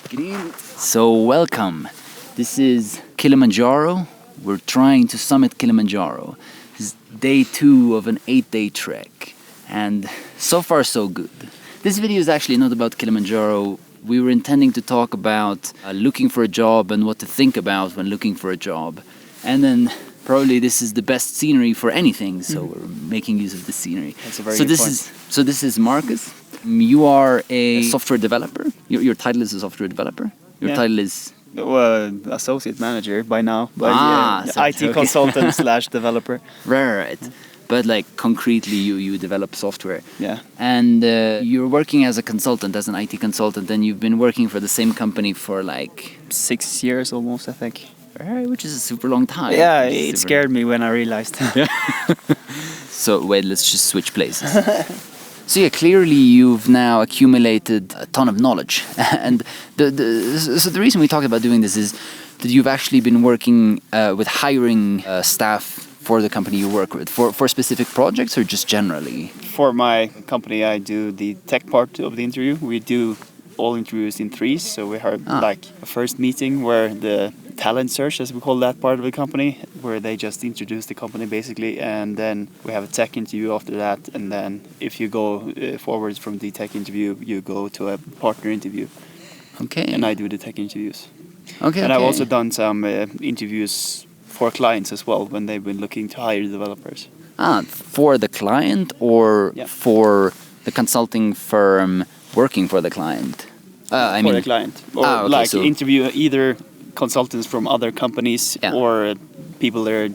So welcome. This is Kilimanjaro. We're trying to summit Kilimanjaro. This is day 2 of an 8-day trek. And so far so good. This video is actually not about Kilimanjaro. We were intending to talk about looking for a job and what to think about when looking for a job. And then probably this is the best scenery for anything, so we're making use of the scenery. That's a very good point. So this is Markus. You are a software developer. Your title is a software developer. Your title is associate manager by now, but IT okay. consultant / developer. Right. But like concretely, you develop software. Yeah. And you're working as a consultant, as an IT consultant, and you've been working for the same company for like 6 years almost, I think. Right, which is a super long time. Yeah, it scared me when I realized. So wait, let's just switch places. So yeah, clearly you've now accumulated a ton of knowledge, and so the reason we talked about doing this is that you've actually been working with hiring staff for the company you work with for specific projects or just generally. For my company, I do the tech part of the interview. We do all interviews in threes, so we have like a first meeting where the talent search, as we call that part of the company, where they just introduce the company basically, and then we have a tech interview after that, and then if you go forwards from the tech interview, you go to a partner interview. Okay. And I do the tech interviews. Okay. And I've also done some interviews for clients as well when they've been looking to hire developers. For the client or for the consulting firm working for the client? For the client. Or so interview either consultants from other companies or people they're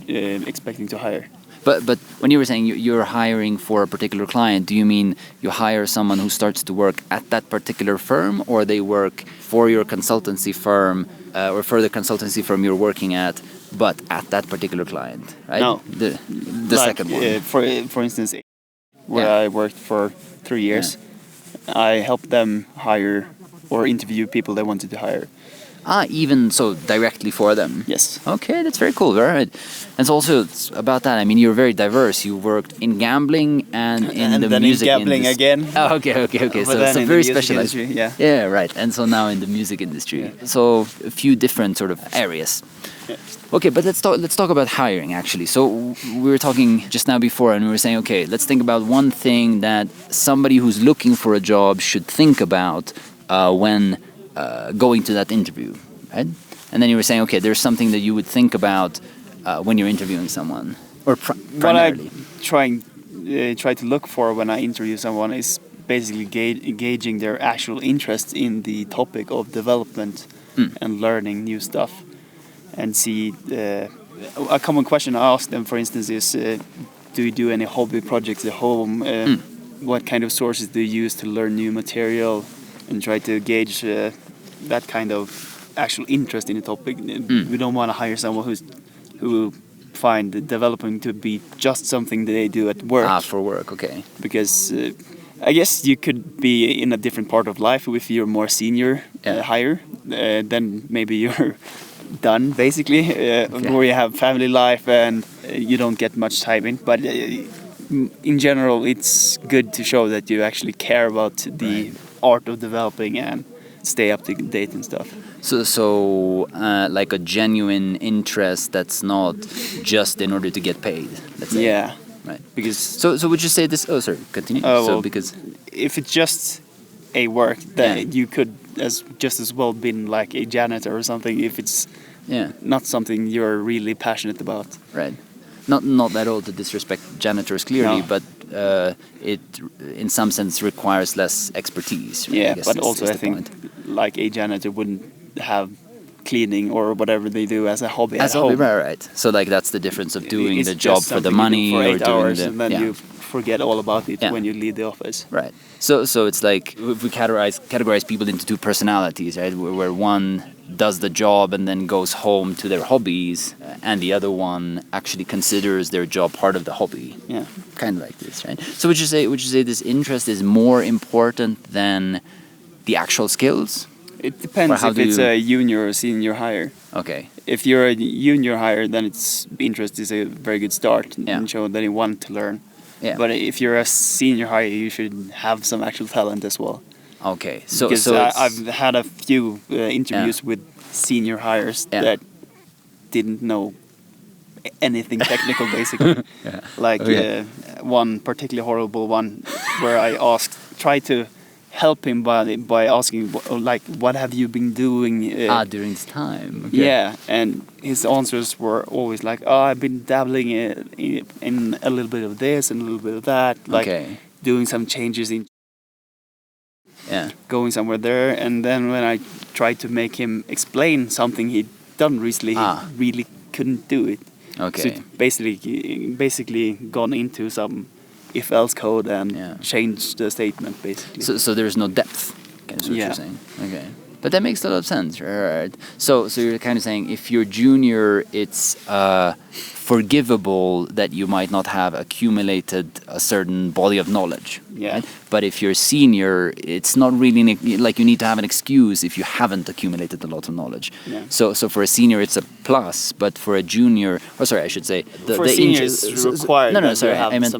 expecting to hire. But when you were saying you're hiring for a particular client, do you mean you hire someone who starts to work at that particular firm, or they work for your consultancy firm or for the consultancy firm you're working at, but at that particular client, right? No. The second one. For instance, where I worked for 3 years, I helped them hire or interview people they wanted to hire. Even so directly for them? Yes. Okay, that's very cool, right? And so also it's about that. I mean, you're very diverse. You worked in gambling and in the music gambling again. Oh, okay. So very specialized. Yeah, right. And so now in the music industry. Yeah. So a few different sort of areas. Yeah. Okay, but let's talk about hiring actually. So we were talking just now before, and we were saying, okay, let's think about one thing that somebody who's looking for a job should think about when going to that interview, right? And then you were saying, okay, there's something that you would think about when you're interviewing someone, or primarily. What I try to look for when I interview someone is basically gauging their actual interest in the topic of development and learning new stuff, and see a common question I ask them, for instance, is do you do any hobby projects at home? What kind of sources do you use to learn new material? And try to gauge that kind of actual interest in the topic. We don't want to hire someone who find developing to be just something that they do at work. For work, okay. Because I guess you could be in a different part of life if you're more senior hire. Then maybe you're done basically, or you have family life and you don't get much time in. But in general, it's good to show that you actually care about the art of developing and stay up to date and stuff. So like a genuine interest that's not just in order to get paid, let's say. Yeah. Right. Because so would you say this? Oh, sorry. Continue. Because if it's just a work, then you could just as well been like a janitor or something. If it's not something you're really passionate about. Right. Not at all to disrespect janitors clearly, but it in some sense requires less expertise. Right? Yeah, but also I think like a janitor wouldn't have cleaning or whatever they do as a hobby at home. Right. So like that's the difference of doing the job for the money for 8 or doing hours and then you forget all about it when you leave the office. Right. So it's like if we categorize people into two personalities, right? Where one does the job and then goes home to their hobbies, and the other one actually considers their job part of the hobby. Yeah. Kind of like this, right? So would you say this interest is more important than the actual skills? It depends if it's a junior or senior hire. Okay. If you're a junior hire, then interest is a very good start and show that you want to learn. Yeah. But if you're a senior hire, you should have some actual talent as well. Okay, so because it's- I've had a few interviews with senior hires that didn't know anything technical, basically. Like Okay. one particularly horrible one where I tried to help him by asking like, what have you been doing? During this time. Okay. Yeah, and his answers were always like, "Oh, I've been dabbling in a little bit of this and a little bit of that, like Okay. doing some changes in Yeah. going somewhere there." And then when I tried to make him explain something he'd done recently, he really couldn't do it. Okay. So it basically gone into some if-else code and changed the statement, basically. So there's no depth, kind of what Yeah. you're saying. Okay. But that makes a lot of sense, right? So you're kind of saying if you're junior, it's forgivable that you might not have accumulated a certain body of knowledge. Yeah. Right? But if you're senior, it's not really like you need to have an excuse if you haven't accumulated a lot of knowledge. Yeah. So for a senior, it's a plus, but for a junior, or sorry, I should say, For a senior, it's required No, that you sorry, have I meant some-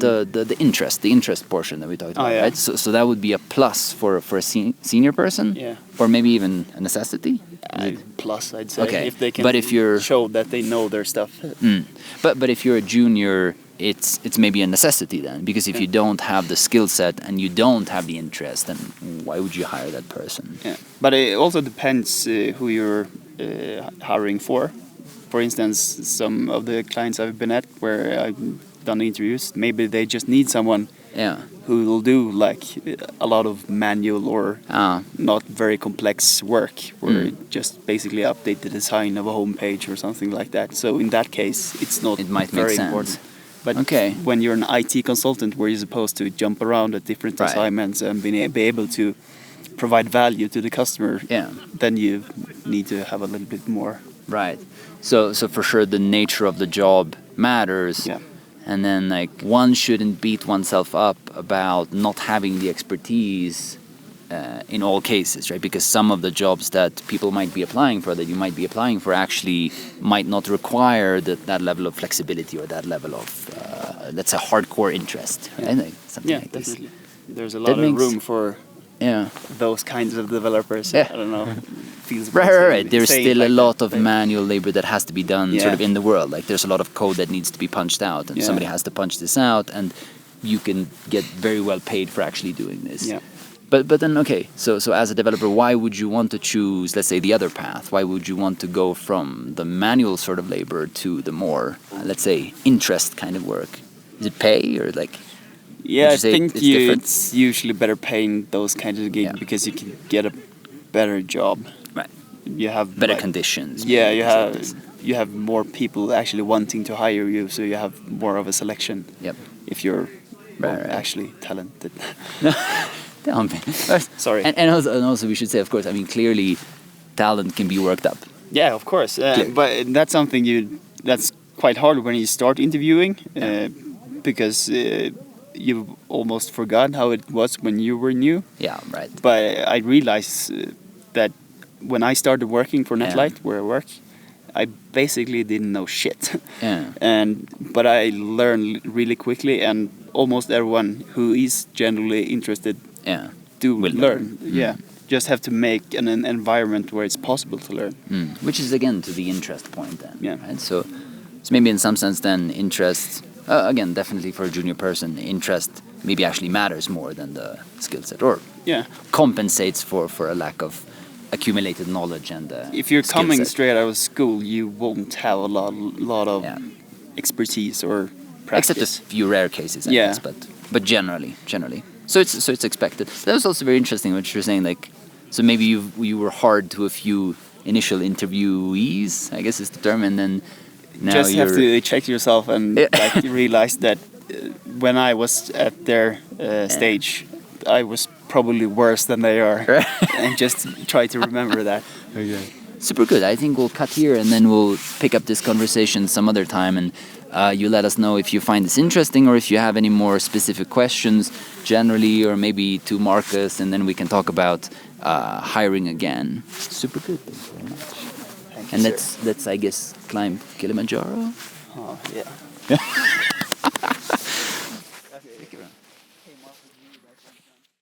the interest portion that we talked about, yeah. right? So that would be a plus for a senior person, Yeah. or maybe even a necessity. Plus, I'd say, Okay, if they can but if you're- show that they know their stuff. But if you're a junior, it's maybe a necessity then, because if you don't have the skill set and you don't have the interest, then why would you hire that person? Yeah, but it also depends who you're hiring for. For instance, some of the clients I've been at where I've done interviews, maybe they just need someone Yeah. who will do like a lot of manual or not very complex work, where just basically update the design of a homepage or something like that. So in that case, it's not It might make very sense. important. But Okay. when you're an IT consultant, where you're supposed to jump around at different Right. assignments and be able to provide value to the customer, Yeah. then you need to have a little bit more. Right. So for sure the nature of the job matters. Yeah. And then like one shouldn't beat oneself up about not having the expertise in all cases, right? Because some of the jobs that people might be applying for, that you might be applying for, actually might not require that level of flexibility or that level of, let's say, hardcore interest, right? Like something Yeah, like this. definitely. There's a That lot of makes- room for Yeah. those kinds of developers. Yeah. I don't know. Feels Right. There's say it still a like lot that, of but- manual labor that has to be done Yeah. sort of in the world. Like there's a lot of code that needs to be punched out, and Yeah. somebody has to punch this out, and you can get very well paid for actually doing this. Yeah. But then okay, so as a developer, why would you want to choose, let's say, the other path? Why would you want to go from the manual sort of labor to the more, let's say, interest kind of work? Is it pay or like? Yeah, Would I you say think it's different? it's usually better paying those kinds of gigs Yeah. because you can get a better job. Right. You have Better like- conditions. Yeah, maybe, you things like have this. you have more people actually wanting to hire you, so you have more of a selection. Yep. If you're Right. actually talented. Damn. Sorry. And also we should say, of course, I mean, clearly, talent can be worked up. Yeah, of course. Clear. But that's something that's quite hard when you start interviewing, because you almost forgot how it was when you were new. Yeah. Right. But I realized that when I started working for Netlight, where I work, I basically didn't know shit. Yeah. But I learned really quickly, and almost everyone who is generally interested Yeah. do Will learn. learn. Yeah, just have to make an environment where it's possible to learn. Which is again to the interest point then. Yeah. Right? So maybe in some sense then interest, again, definitely for a junior person, interest maybe actually matters more than the skill set, or Yeah, compensates for a lack of accumulated knowledge and if you're skill coming set. straight out of school, you won't have a lot of Yeah. expertise or practice. Except a few rare cases, I Yeah. guess, but generally. So it's expected. That was also very interesting what you were saying. Like, so maybe you were hard to a few initial interviewees, I guess is the term, and then now Just you're have to check yourself and like realize that when I was at their stage, I was probably worse than they are, and just try to remember that. super good. I think we'll cut here and then we'll pick up this conversation some other time, and you let us know if you find this interesting or if you have any more specific questions generally, or maybe to Markus, and then we can talk about hiring again. Super good. Thank you very much. Thank you, And sir. let's I guess climb Kilimanjaro. Oh, yeah.